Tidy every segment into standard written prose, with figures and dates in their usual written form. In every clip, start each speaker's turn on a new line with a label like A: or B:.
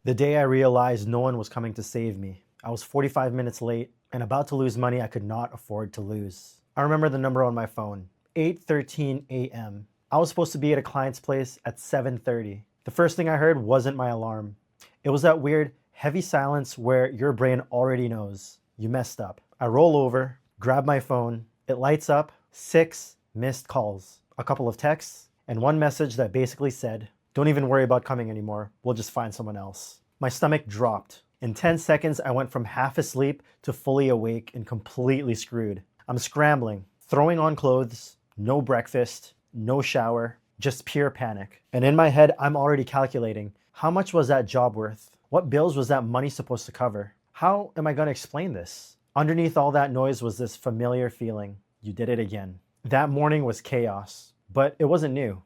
A: The day I realized no one was coming to save me. I was 45 minutes late and about to lose money I could not afford to lose. I remember the number on my phone, 8:13 a.m. I was supposed to be at a client's place at 7:30. The first thing I heard wasn't my alarm. It was that weird, heavy silence where your brain already knows you messed up. I roll over, grab my phone, it lights up, 6 missed calls, a couple of texts, and one message that basically said, "Don't even worry about coming anymore. We'll just find someone else." My stomach dropped. In 10 seconds, I went from half asleep to fully awake and completely screwed. I'm scrambling, throwing on clothes, no breakfast, no shower, just pure panic. And in my head, I'm already calculating, how much was that job worth? What bills was that money supposed to cover? How am I going to explain this? Underneath all that noise was this familiar feeling. You did it again. That morning was chaos, but it wasn't new.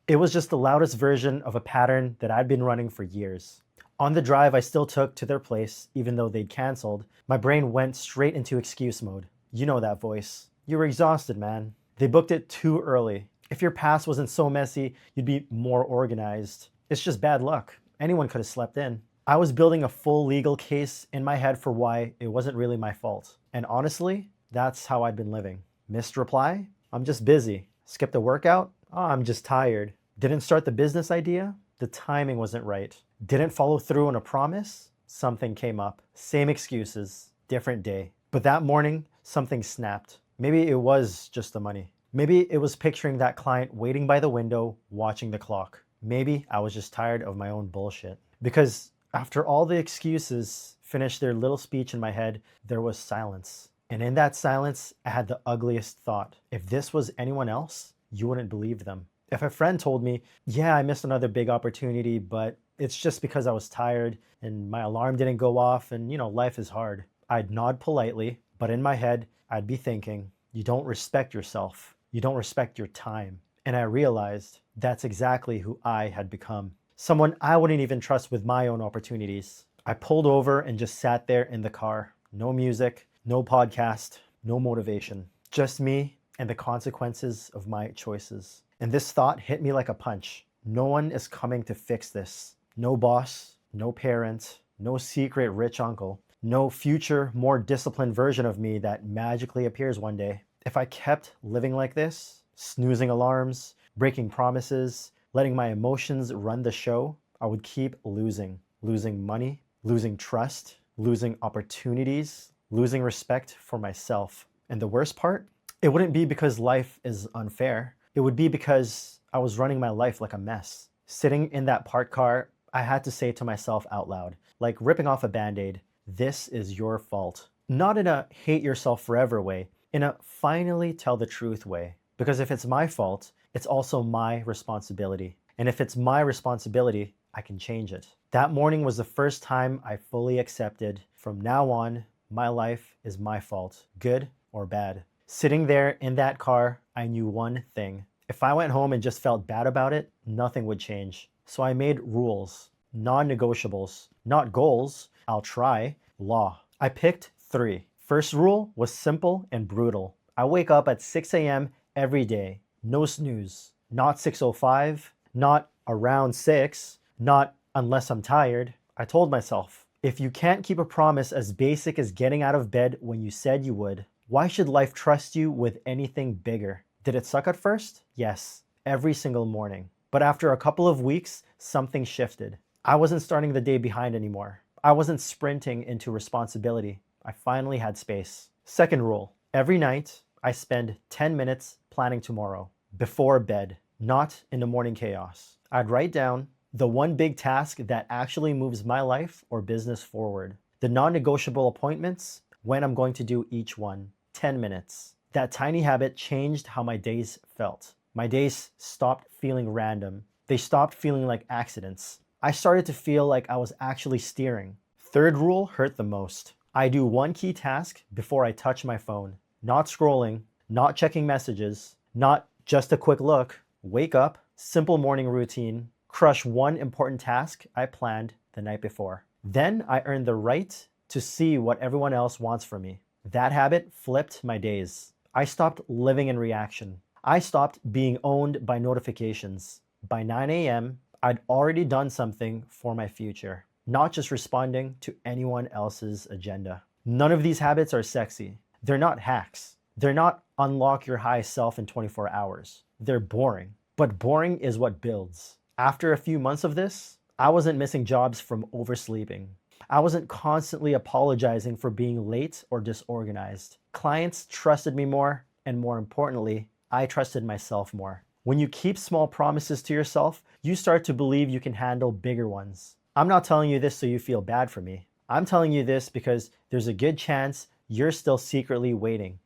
A: It was just the loudest version of a pattern that I'd been running for years. On the drive I still took to their place, even though they'd canceled, my brain went straight into excuse mode. You know that voice. You were exhausted, man. They booked it too early. If your past wasn't so messy, you'd be more organized. It's just bad luck. Anyone could have slept in. I was building a full legal case in my head for why it wasn't really my fault. And honestly, that's how I'd been living. Missed reply? I'm just busy. Skipped a workout? Oh, I'm just tired. Didn't start the business idea? The timing wasn't right. Didn't follow through on a promise? Something came up. Same excuses, different day. But that morning, something snapped. Maybe it was just the money. Maybe it was picturing that client waiting by the window, watching the clock. Maybe I was just tired of my own bullshit. Because after all the excuses finished their little speech in my head, there was silence. And in that silence, I had the ugliest thought. If this was anyone else, you wouldn't believe them. If a friend told me, yeah, I missed another big opportunity, but it's just because I was tired and my alarm didn't go off and, life is hard, I'd nod politely, but in my head, I'd be thinking, you don't respect yourself. You don't respect your time. And I realized that's exactly who I had become. Someone I wouldn't even trust with my own opportunities. I pulled over and just sat there in the car. No music, no podcast, no motivation. Just me and the consequences of my choices. And this thought hit me like a punch. No one is coming to fix this. No boss, no parent, no secret rich uncle, no future, more disciplined version of me that magically appears one day. If I kept living like this, snoozing alarms, breaking promises, letting my emotions run the show, I would keep losing. Losing money, losing trust, losing opportunities, losing respect for myself. And the worst part, it wouldn't be because life is unfair. It would be because I was running my life like a mess. Sitting in that parked car, I had to say to myself out loud, like ripping off a Band-Aid, this is your fault. Not in a hate yourself forever way, in a finally tell the truth way. Because if it's my fault, it's also my responsibility. And if it's my responsibility, I can change it. That morning was the first time I fully accepted, from now on, my life is my fault, good or bad. Sitting there in that car, I knew one thing. If I went home and just felt bad about it, nothing would change. So I made rules, non-negotiables, not goals, I'll try, law. I picked 3. First rule was simple and brutal. I wake up at 6 a.m. every day. No snooze. Not 6:05, not around 6, not unless I'm tired. I told myself, if you can't keep a promise as basic as getting out of bed when you said you would, why should life trust you with anything bigger? Did it suck at first? Yes, every single morning. But after a couple of weeks, something shifted. I wasn't starting the day behind anymore. I wasn't sprinting into responsibility. I finally had space. Second rule, every night I spend 10 minutes planning tomorrow, before bed, not in the morning chaos. I'd write down the one big task that actually moves my life or business forward. The non-negotiable appointments, when I'm going to do each one. 10 minutes. That tiny habit changed how my days felt. My days stopped feeling random. They stopped feeling like accidents. I started to feel like I was actually steering. Third rule hurt the most. I do one key task before I touch my phone. Not scrolling, not checking messages, not just a quick look. Wake up, simple morning routine, crush one important task I planned the night before. Then I earn the right to see what everyone else wants from me. That habit flipped my days. I stopped living in reaction. I stopped being owned by notifications. By 9 a.m., I'd already done something for my future. not just responding to anyone else's agenda. None of these habits are sexy. They're not hacks. They're not unlock your high self in 24 hours. They're boring. But boring is what builds. After a few months of this, I wasn't missing jobs from oversleeping. I wasn't constantly apologizing for being late or disorganized. Clients trusted me more, and more importantly, I trusted myself more. When you keep small promises to yourself, you start to believe you can handle bigger ones. I'm not telling you this so you feel bad for me. I'm telling you this because there's a good chance you're still secretly waiting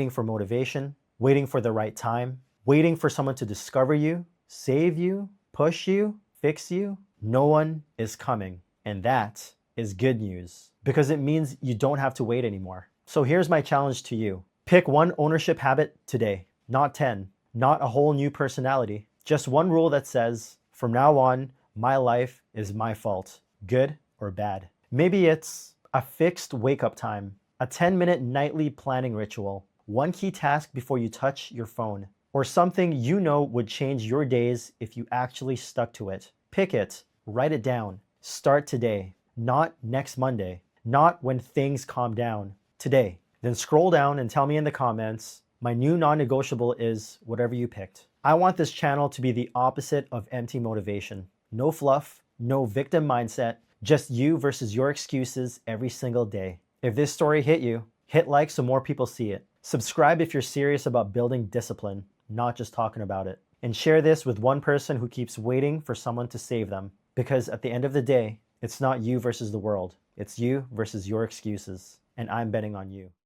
A: for motivation, waiting for the right time, waiting for someone to discover you, save you, push you, fix you. No one is coming. And that is good news because it means you don't have to wait anymore. So here's my challenge to you. Pick one ownership habit today, not 10, not a whole new personality. Just one rule that says, from now on, my life is my fault, good or bad. Maybe it's a fixed wake-up time, a 10-minute nightly planning ritual, one key task before you touch your phone, or something you know would change your days if you actually stuck to it. Pick it, write it down, start today, not next Monday, not when things calm down, today. Then scroll down and tell me in the comments, my new non-negotiable is whatever you picked. I want this channel to be the opposite of empty motivation. No fluff, no victim mindset, just you versus your excuses every single day. If this story hit you, hit like so more people see it. Subscribe if you're serious about building discipline, not just talking about it. And share this with one person who keeps waiting for someone to save them. Because at the end of the day, it's not you versus the world. It's you versus your excuses. And I'm betting on you.